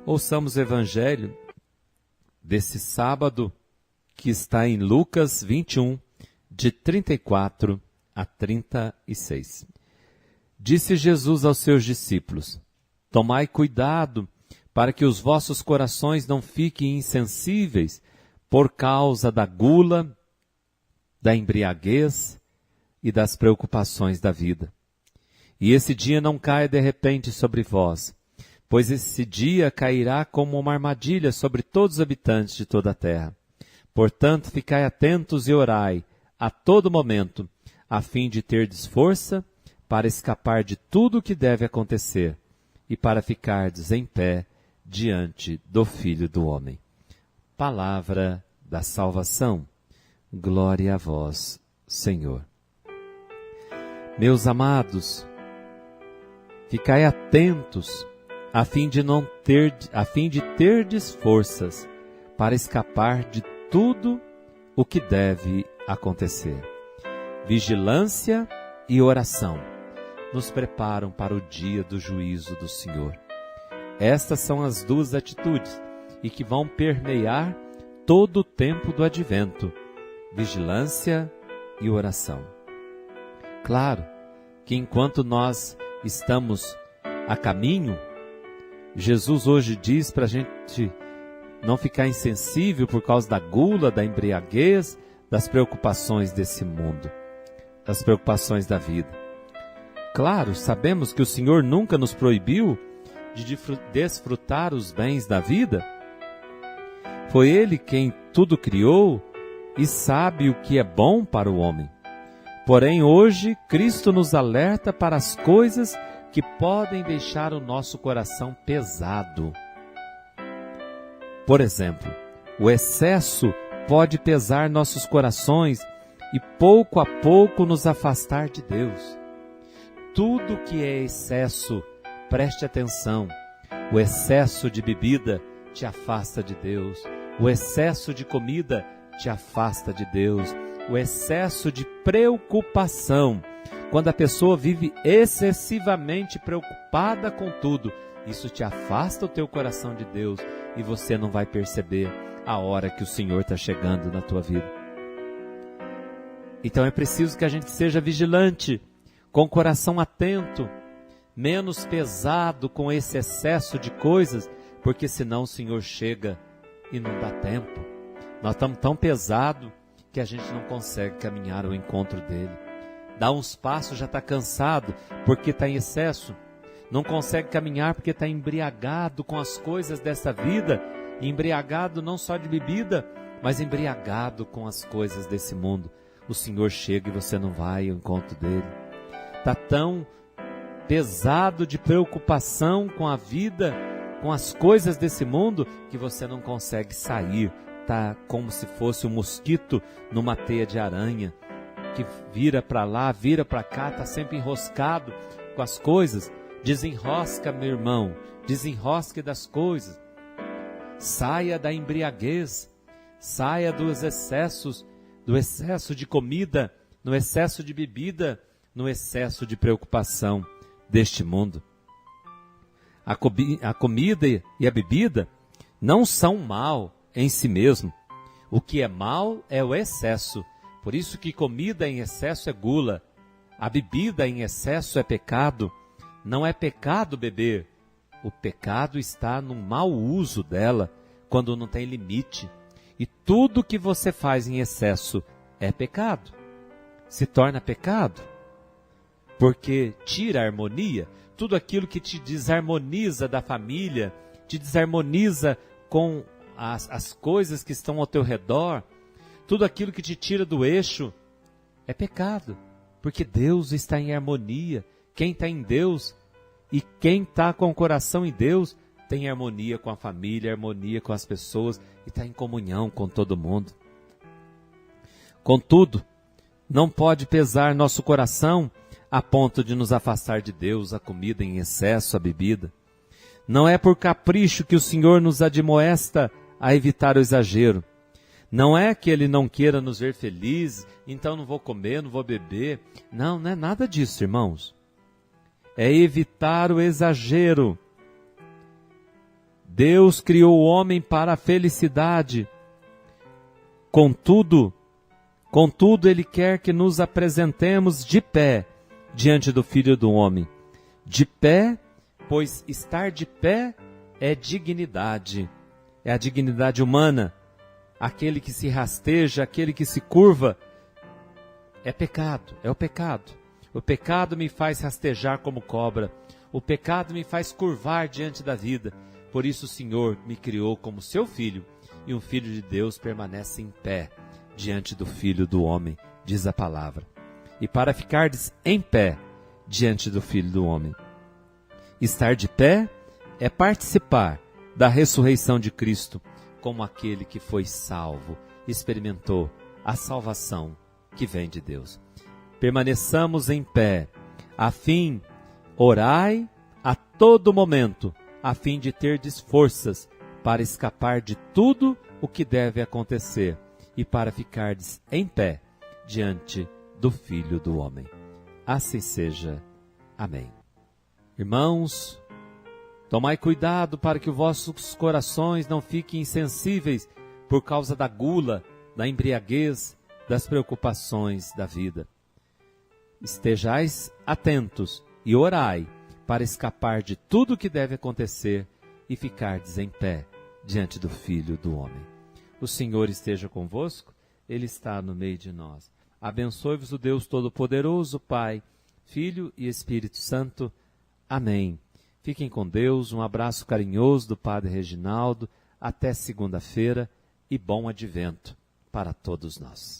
Ouçamos o Evangelho desse sábado, que está em Lucas 21, de 34 a 36. Disse Jesus aos seus discípulos: Tomai cuidado para que os vossos corações não fiquem insensíveis por causa da gula, da embriaguez e das preocupações da vida. E esse dia não caia de repente sobre vós, pois esse dia cairá como uma armadilha sobre todos os habitantes de toda a terra. Portanto, ficai atentos e orai a todo momento, a fim de terdes força para escapar de tudo o que deve acontecer e para ficardes em pé diante do Filho do Homem. Palavra da salvação. Glória a vós, Senhor. Meus amados, ficai atentos a fim de terdes forças para escapar de tudo o que deve acontecer. Vigilância e oração nos preparam para o dia do juízo do Senhor. Estas são as duas atitudes e que vão permear todo o tempo do advento: vigilância e oração. Claro que enquanto nós estamos a caminho, Jesus hoje diz para a gente não ficar insensível por causa da gula, da embriaguez, das preocupações desse mundo, das preocupações da vida. Claro, sabemos que o Senhor nunca nos proibiu de desfrutar os bens da vida. Foi Ele quem tudo criou e sabe o que é bom para o homem. Porém, hoje, Cristo nos alerta para as coisas que podem deixar o nosso coração pesado. Por exemplo, o excesso pode pesar nossos corações e pouco a pouco nos afastar de Deus. Tudo que é excesso, preste atenção, o excesso de bebida te afasta de Deus, o excesso de comida te afasta de Deus, o excesso de preocupação, quando a pessoa vive excessivamente preocupada com tudo, isso te afasta o teu coração de Deus e você não vai perceber a hora que o Senhor está chegando na tua vida. Então é preciso que a gente seja vigilante, com o coração atento, menos pesado com esse excesso de coisas, porque senão o Senhor chega e não dá tempo. Nós estamos tão pesados que a gente não consegue caminhar ao encontro dele. Dá uns passos, já está cansado porque está em excesso. Não consegue caminhar porque está embriagado com as coisas dessa vida. Embriagado não só de bebida, mas embriagado com as coisas desse mundo. O Senhor chega e você não vai ao encontro dele. Está tão pesado de preocupação com a vida, com as coisas desse mundo, que você não consegue sair. Está como se fosse um mosquito numa teia de aranha, que vira para lá, vira para cá, está sempre enroscado com as coisas. Desenrosca, meu irmão, desenrosque das coisas. Saia da embriaguez, saia dos excessos, do excesso de comida, no excesso de bebida, no excesso de preocupação deste mundo. A comida e a bebida não são mal em si mesmo. O que é mal é o excesso. Por isso que comida em excesso é gula. A bebida em excesso é pecado. Não é pecado beber. O pecado está no mau uso dela, quando não tem limite. E tudo que você faz em excesso é pecado. Se torna pecado. Porque tira a harmonia. Tudo aquilo que te desarmoniza da família, te desarmoniza com as coisas que estão ao teu redor, tudo aquilo que te tira do eixo, é pecado. Porque Deus está em harmonia. Quem está em Deus e quem está com o coração em Deus, tem harmonia com a família, harmonia com as pessoas e está em comunhão com todo mundo. Contudo, não pode pesar nosso coração a ponto de nos afastar de Deus, a comida em excesso, a bebida. Não é por capricho que o Senhor nos admoesta a evitar o exagero. Não é que Ele não queira nos ver felizes, então não vou comer, não vou beber. Não, não é nada disso, irmãos. É evitar o exagero. Deus criou o homem para a felicidade. Contudo, Ele quer que nos apresentemos de pé diante do Filho do Homem. De pé, pois estar de pé é dignidade. É a dignidade humana. Aquele que se rasteja, aquele que se curva, é pecado, é o pecado. O pecado me faz rastejar como cobra. O pecado me faz curvar diante da vida. Por isso o Senhor me criou como seu filho, e um filho de Deus permanece em pé diante do Filho do Homem, diz a palavra. E para ficardes em pé diante do Filho do Homem, estar de pé é participar da ressurreição de Cristo, como aquele que foi salvo, experimentou a salvação que vem de Deus. Permaneçamos em pé, orai a todo momento, a fim de terdes forças para escapar de tudo o que deve acontecer e para ficardes em pé diante do Filho do Homem. Assim seja. Amém. Irmãos, tomai cuidado para que os vossos corações não fiquem insensíveis por causa da gula, da embriaguez, das preocupações da vida. Estejais atentos e orai para escapar de tudo o que deve acontecer e ficardes em pé diante do Filho do Homem. O Senhor esteja convosco, Ele está no meio de nós. Abençoe-vos o Deus Todo-Poderoso, Pai, Filho e Espírito Santo. Amém. Fiquem com Deus, um abraço carinhoso do Padre Reginaldo, até segunda-feira e bom advento para todos nós.